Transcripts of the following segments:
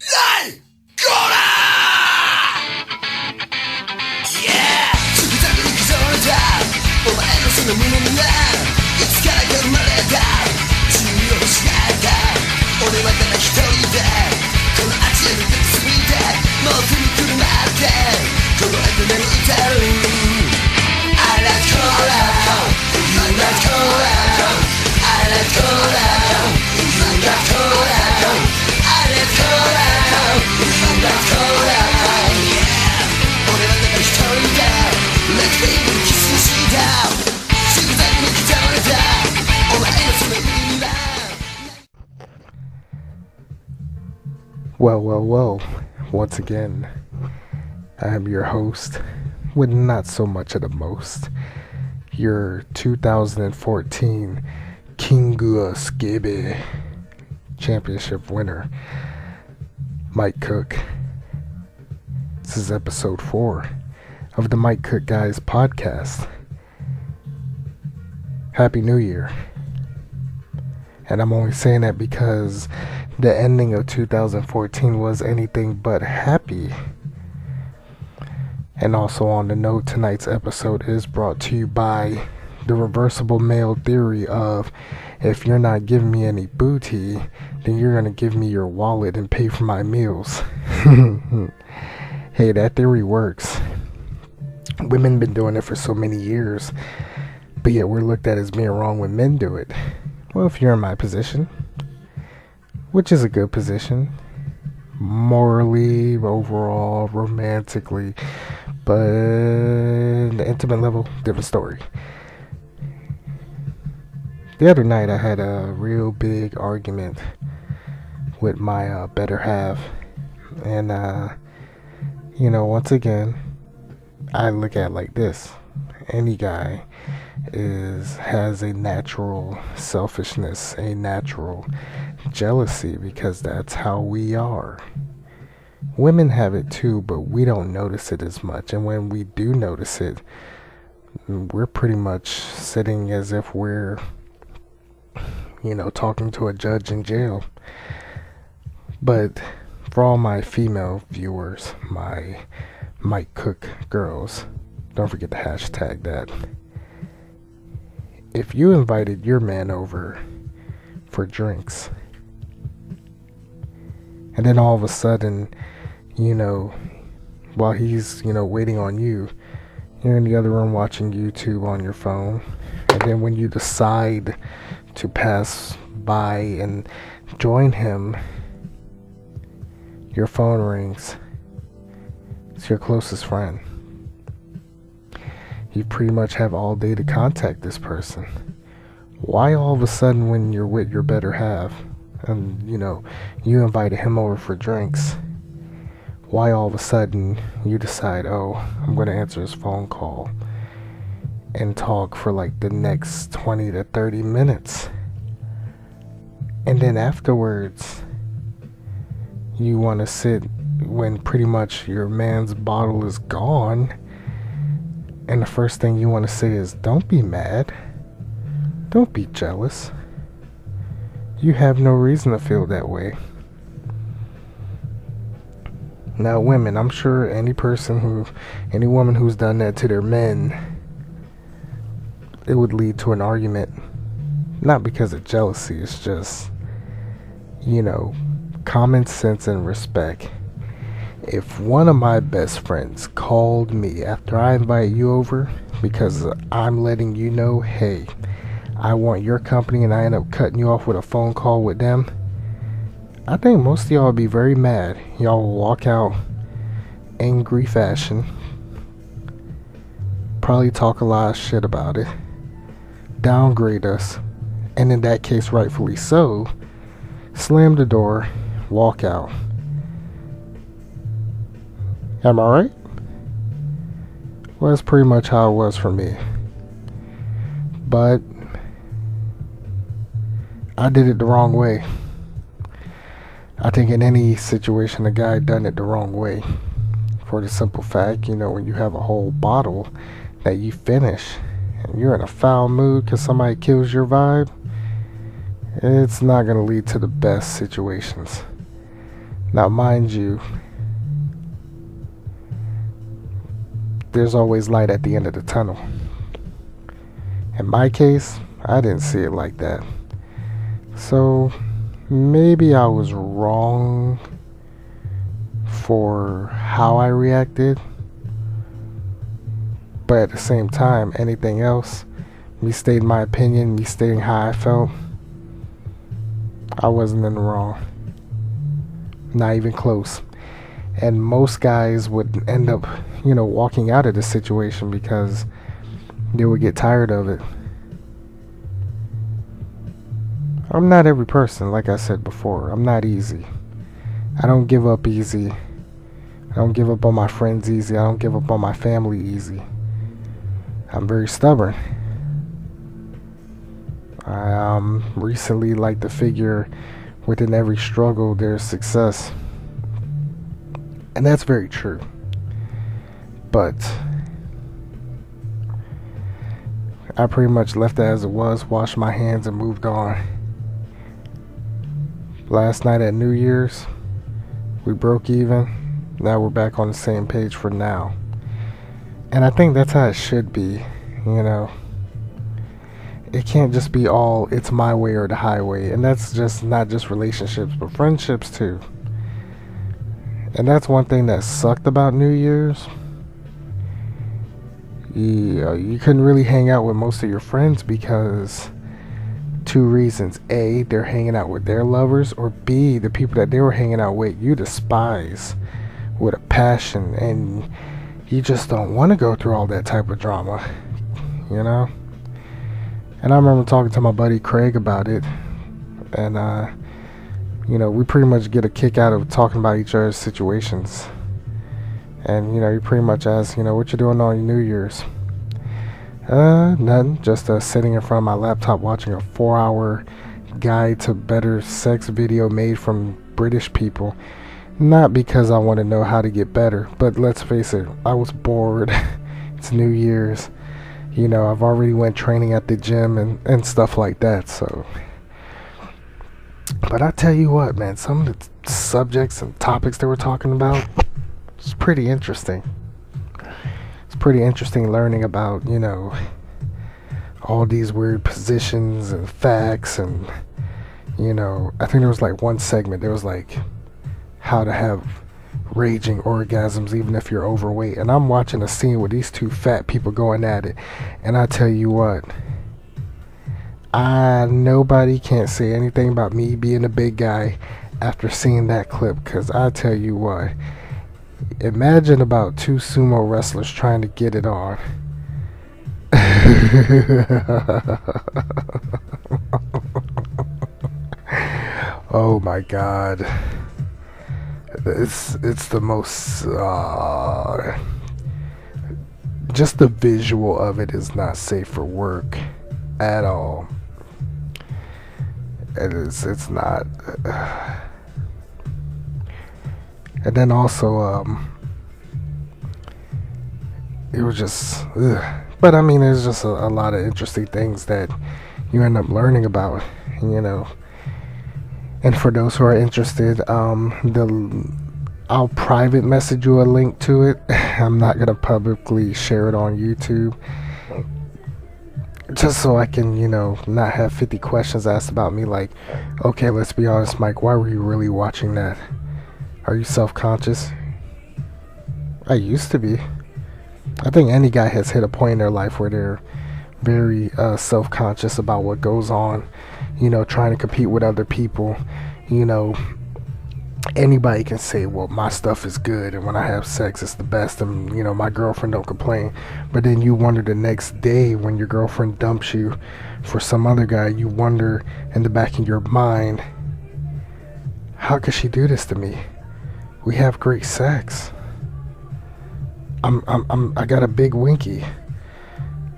Hey! Gora! Yeah! すぐたどり着そうなだお前のその胸にはいつからか生まれた自由を失った俺はただ一人でこの街へ向かって過ぎてもう振りくるまってこの後眠ってるI like cola You like cola I like cola You like cola I like cola You like cola Yeah 俺はただ一人で Let's baby キスしたすぐだけに来た俺だお前のその意味はWell, once again, I am your host, with not so much of the most, your 2014 Kingu Skibby Championship winner, Mike Cook. This is episode 4 of the Mike Cook Guys podcast. Happy New Year. And I'm only saying that because the ending of 2014 was anything but happy. And also on the note, tonight's episode is brought to you by the reversible male theory of if you're not giving me any booty, then you're going to give me your wallet and pay for my meals. Hey, that theory works. Women been doing it for so many years, but yet we're looked at as being wrong when men do it. Well, if you're in my position, which is a good position, morally, overall, romantically, but the intimate level, different story. The other night I had a real big argument with my better half, and once again, I look at it like this. Any guy has a natural selfishness, a natural jealousy, because that's how we are. Women have it too, but we don't notice it as much. And when we do notice it, we're pretty much sitting as if we're, talking to a judge in jail. But for all my female viewers, my Mike Cook girls, don't forget to hashtag that. If you invited your man over for drinks, and then all of a sudden, while he's, waiting on you, you're in the other room watching YouTube on your phone, and then when you decide to pass by and join him, your phone rings. It's your closest friend. You pretty much have all day to contact this person. Why all of a sudden when you're with your better half and you invited him over for drinks, why all of a sudden you decide, I'm going to answer his phone call and talk for like the next 20 to 30 minutes, and then afterwards you want to sit when pretty much your man's bottle is gone, and the first thing you want to say is, don't be mad, don't be jealous, you have no reason to feel that way. Now women, I'm sure any woman who's done that to their men, it would lead to an argument, not because of jealousy, it's just, common sense and respect. If one of my best friends called me after I invite you over because I'm letting you know, hey, I want your company, and I end up cutting you off with a phone call with them, I think most of y'all will be very mad. Y'all will walk out angry fashion, probably talk a lot of shit about it, downgrade us, and in that case rightfully so, slam the door, walk out. Am I right? Well, that's pretty much how it was for me. But I did it the wrong way. I think in any situation, a guy done it the wrong way. For the simple fact, when you have a whole bottle that you finish and you're in a foul mood because somebody kills your vibe, it's not going to lead to the best situations. Now, mind you, there's always light at the end of the tunnel. In my case, I didn't see it like that. So maybe I was wrong for how I reacted. But at the same time, anything else, me stating my opinion, me stating how I felt, I wasn't in the wrong. Not even close. And most guys would end up, walking out of the situation because they would get tired of it. I'm not every person, like I said before. I'm not easy. I don't give up easy. I don't give up on my friends easy. I don't give up on my family easy. I'm very stubborn. I recently like to figure within every struggle there's success. And that's very true. But I pretty much left it as it was, washed my hands and moved on. Last night at New Year's, we broke even. Now we're back on the same page for now. And I think that's how it should be, It can't just be all, it's my way or the highway. And that's just not just relationships, but friendships too. And that's one thing that sucked about New Year's. You couldn't really hang out with most of your friends because two reasons. A, they're hanging out with their lovers, or B, the people that they were hanging out with you despise with a passion, and you just don't want to go through all that type of drama, And I remember talking to my buddy Craig about it, and we pretty much get a kick out of talking about each other's situations. And he pretty much asks, what you doing on your New Year's? Nothing, just sitting in front of my laptop watching a 4-hour guide to better sex video made from British people. Not because I want to know how to get better, but let's face it, I was bored. It's New Year's. I've already went training at the gym and stuff like that, so. But I tell you what, man, some of the subjects and topics they were talking about, it's pretty interesting. It's pretty interesting learning about, all these weird positions and facts and, I think there was like one segment, there was like how to have raging orgasms even if you're overweight. And I'm watching a scene with these two fat people going at it. And I tell you what, nobody can't say anything about me being a big guy after seeing that clip. Because I tell you what, imagine about two sumo wrestlers trying to get it on. Oh my God. It's the most just the visual of it is not safe for work at all. It's not. And then also it was just but I mean there's just a lot of interesting things that you end up learning about, And for those who are interested, I'll private message you a link to it. I'm not gonna publicly share it on YouTube, just so I can, not have 50 questions asked about me. Like, okay, let's be honest, Mike, why were you really watching that? Are you self-conscious? I used to be. I think any guy has hit a point in their life where they're very self-conscious about what goes on. Trying to compete with other people. Anybody can say, well, my stuff is good, and when I have sex it's the best, and my girlfriend don't complain. But then you wonder the next day when your girlfriend dumps you for some other guy, you wonder in the back of your mind, how could she do this to me? We have great sex. I got a big winky.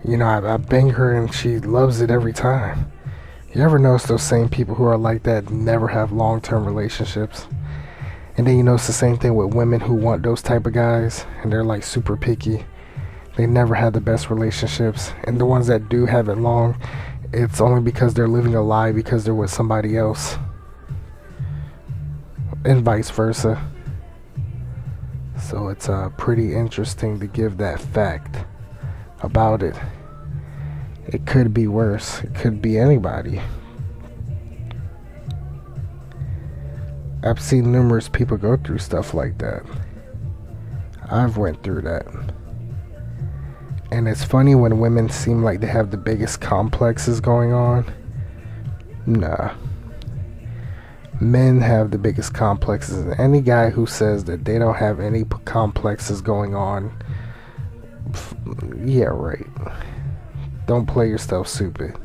I bang her and she loves it every time. You ever notice those same people who are like that never have long-term relationships? And then it's the same thing with women who want those type of guys, and they're like super picky. They never have the best relationships, and the ones that do have it long, it's only because they're living a lie because they're with somebody else. and vice versa. So it's pretty interesting to give that fact about it. It could be worse. It could be anybody. I've seen numerous people go through stuff like that. I've went through that. And it's funny when women seem like they have the biggest complexes going on. Nah. Men have the biggest complexes. And any guy who says that they don't have any complexes going on, yeah, right. Don't play yourself stupid.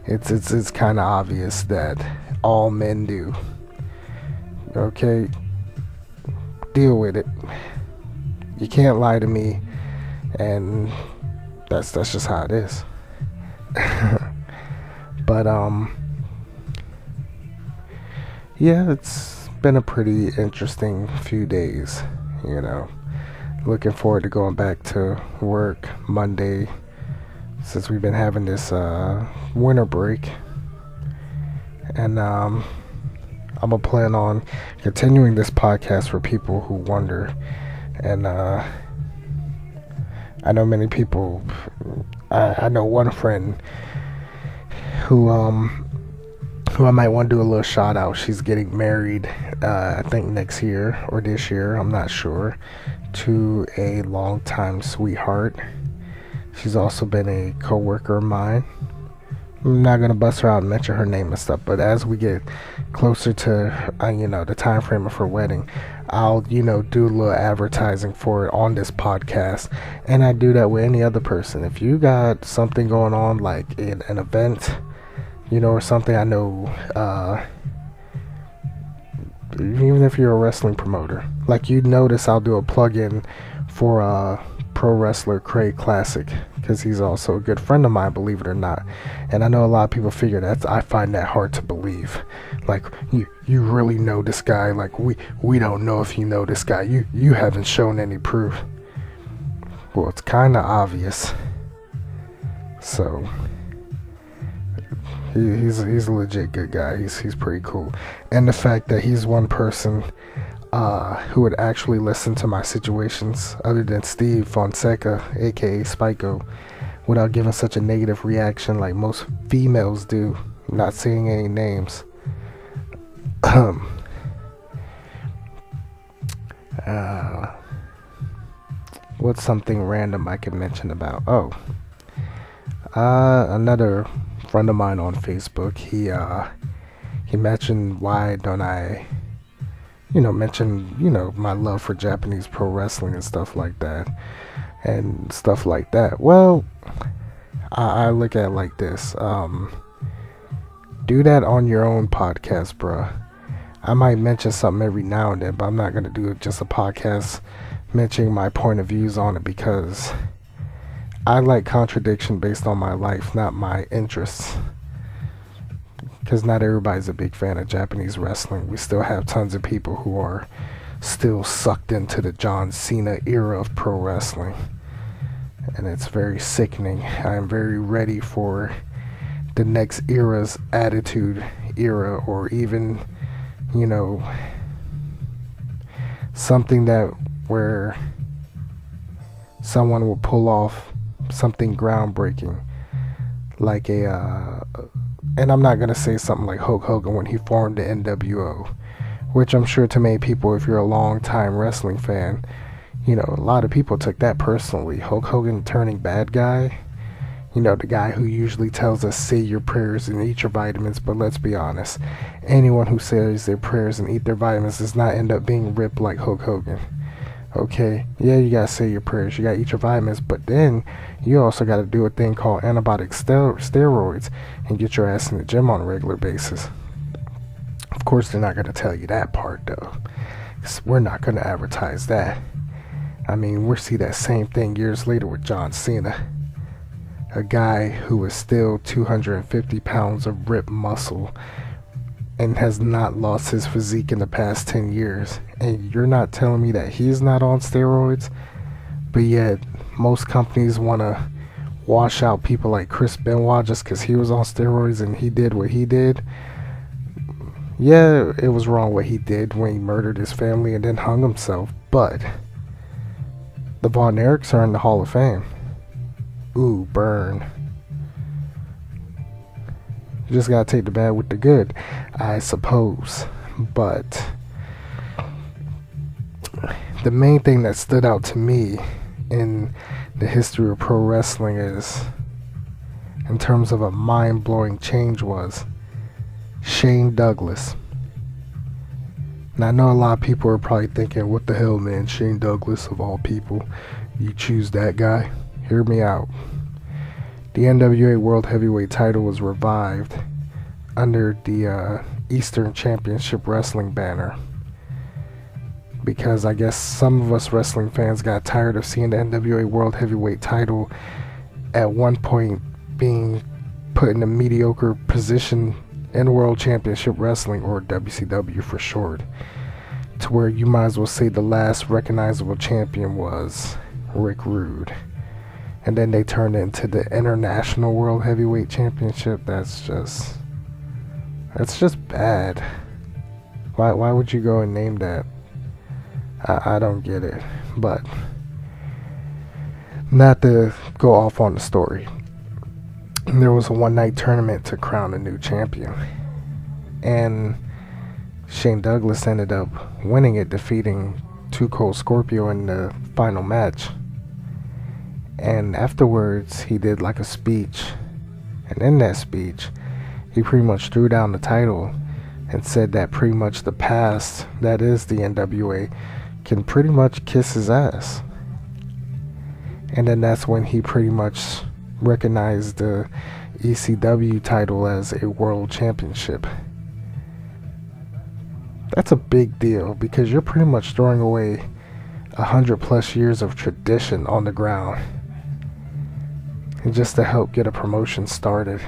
It's kind of obvious that all men do. Okay? Deal with it. You can't lie to me, and that's just how it is. But yeah, it's been a pretty interesting few days, you know. Looking forward to going back to work Monday, since we've been having this winter break. And I'm gonna plan on continuing this podcast for people who wonder. And I know many people. I know one friend who I might want to do a little shout out. She's getting married, I think next year or this year, I'm not sure, to a longtime sweetheart. She's also been a co-worker of mine. I'm not gonna bust her out and mention her name and stuff, but as we get closer to the time frame of her wedding, I'll do a little advertising for it on this podcast. And I do that with any other person. If you got something going on, like an event, or something, I know, even if you're a wrestling promoter, like you'd notice, I'll do a plug-in for pro wrestler Craig Classic, because he's also a good friend of mine, believe it or not. And I know a lot of people figure that. I find that hard to believe. Like, you really know this guy? Like, we don't know if you know this guy. You haven't shown any proof. Well, it's kind of obvious. So he's a legit good guy. He's pretty cool. And the fact that he's one person who would actually listen to my situations, other than Steve Fonseca, aka Spikeo, without giving such a negative reaction like most females do, not saying any names. What's something random I can mention about? Another friend of mine on Facebook, he mentioned, why don't I mention, my love for Japanese pro wrestling and stuff like that. Well, I look at it like this. Do that on your own podcast, bruh. I might mention something every now and then, but I'm not going to do just a podcast mentioning my point of views on it, because I like contradiction based on my life, not my interests. Because not everybody's a big fan of Japanese wrestling. We still have tons of people who are still sucked into the John Cena era of pro wrestling. And it's very sickening. I am very ready for the next era's attitude era, or even, something that where someone will pull off something groundbreaking, like and I'm not going to say something like Hulk Hogan when he formed the NWO, which I'm sure to many people, if you're a long-time wrestling fan, a lot of people took that personally. Hulk Hogan turning bad guy, the guy who usually tells us say your prayers and eat your vitamins, but let's be honest, anyone who says their prayers and eat their vitamins does not end up being ripped like Hulk Hogan. Okay, yeah, you gotta say your prayers, you gotta eat your vitamins, but then you also gotta do a thing called antibiotic steroids and get your ass in the gym on a regular basis. Of course, they're not gonna tell you that part, though, 'cause we're not gonna advertise that. I mean, we'll see that same thing years later with John Cena, a guy who is still 250 pounds of ripped muscle and has not lost his physique in the past 10 years. And you're not telling me that he's not on steroids? But yet, most companies want to wash out people like Chris Benoit just because he was on steroids and he did what he did. Yeah, it was wrong what he did when he murdered his family and then hung himself, but the Von Erichs are in the Hall of Fame. Ooh, burn. You just gotta take the bad with the good, I suppose. But the main thing that stood out to me in the history of pro wrestling is, in terms of a mind-blowing change, was Shane Douglas. Now I know a lot of people are probably thinking, what the hell, man, Shane Douglas of all people, you choose that guy? Hear me out. The NWA World Heavyweight title was revived under the Eastern Championship Wrestling banner, because I guess some of us wrestling fans got tired of seeing the NWA World Heavyweight title at one point being put in a mediocre position in World Championship Wrestling, or WCW for short, to where you might as well say the last recognizable champion was Rick Rude. And then they turned it into the International World Heavyweight Championship. That's just bad. Why would you go and name that? I don't get it. But not to go off on the story, there was a one-night tournament to crown a new champion, and Shane Douglas ended up winning it, defeating Too Cold Scorpio in the final match. And afterwards he did like a speech, and in that speech he pretty much threw down the title and said that pretty much the past, that is the NWA, can pretty much kiss his ass. And then that's when he pretty much recognized the ECW title as a world championship. That's a big deal, because you're pretty much throwing away 100+ years of tradition on the ground, and just to help get a promotion started.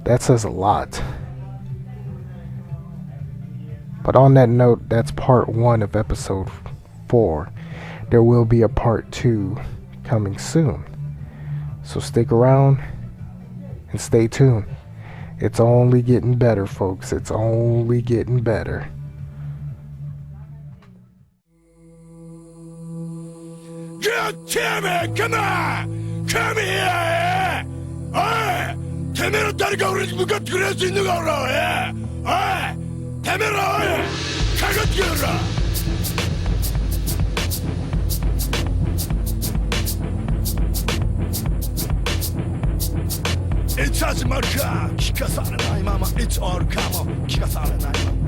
That says a lot. But on that note, that's part 1 of episode 4. There will be a part 2 coming soon, so stick around and stay tuned. It's only getting better, folks. It's only getting better. God damn it! Come on! Come here! Oi! Temero 다리가 우리 누가 들을 수 있는 거 알아? oi! Temero! 가가 뛰어라! It's as marka, kika saranai mama. It's all kamo, kika saranai mama.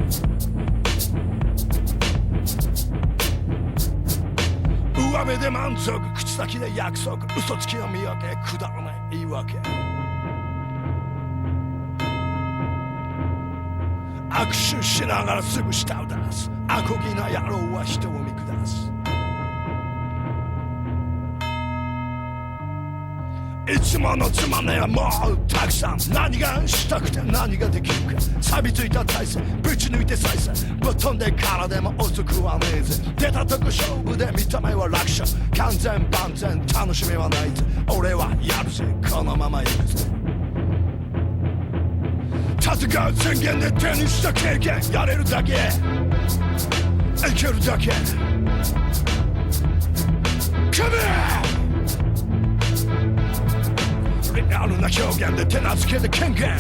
Uame de manzoku, kuchisaki de yakusoku, usotsuki no miyake, kudaranai iiwake. Akushu shinagara sugu shitaを出す。アコギな野郎は人を見下す。いつものつまねはもうたくさん。何がしたくて何ができるか。錆びついた体勢ぶち抜いて再生。ぶっ飛んでからでも遅くはねえぜ。出たとこ勝負で見た目は楽勝。完全万全楽しみはないぜ。俺はやるぜこのまま行くぜ。戦う宣言で手にした経験。やれるだけいけるだけ。Come here!リアルな表現で手なずけで権限。